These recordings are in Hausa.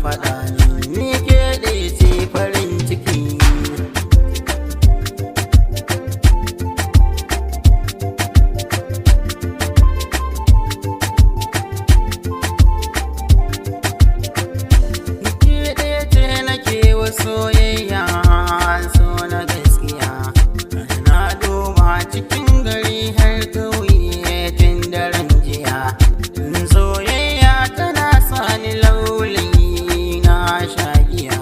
faɗa ni ke ɗaya ce farin ciki. Ke ɗaya ce nake wa soyayya, so na gaskiya. Na duba cikin gari har ƙauye tun daren jiya. Soyayya tana sani laulayi na shagiya.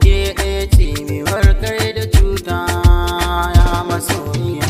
Ke ɗaya ce mai warkar da cuta ya masoyiya.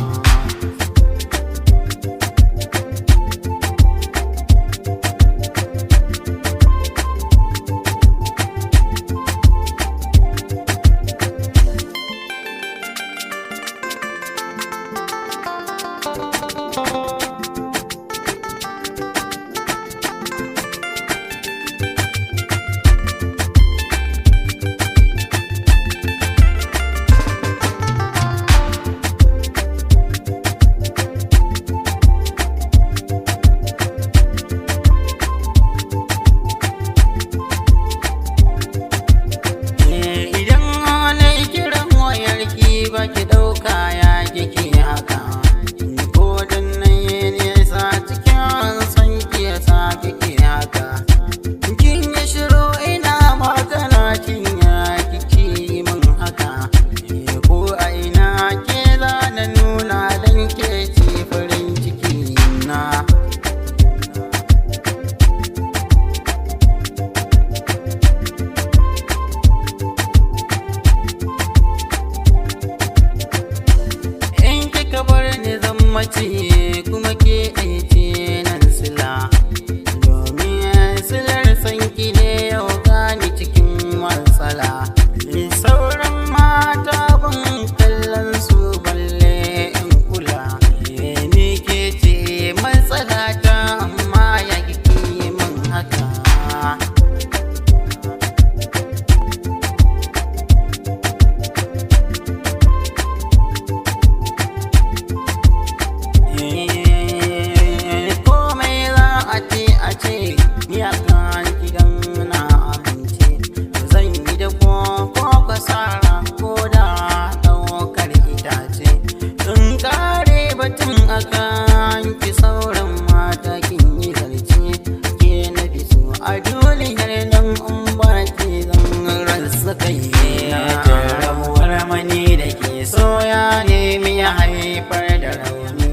Baki ɗauka ya kike haka, ko dan nan ya nesa cikin son ki yasa kike haka. Kin yi shiru ina magana kin ya kike min haka, ko a ina ke za na nuna dan ke ce farin ciki na. Mace kuma ke ce nan sila, domin silar sanki ne yau gani cikin matsala. Sauran mata ban kallon su balle in kula, ni ke ce matsala ta amma ya kike min haka. Ni a kan gidan na abinci zan yi da ko kasara ko da ɗaukar itace. In kare batun akan ki sauran mata kin yi zarce, ke na fi so a duniyar nan in ba ke zan rasa kai. Rabuwar mani da ke soya nemi ya haifar da rauni,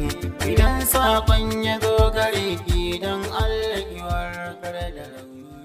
idan sakon ya zo gare ki don Allah ki warkar da rauni.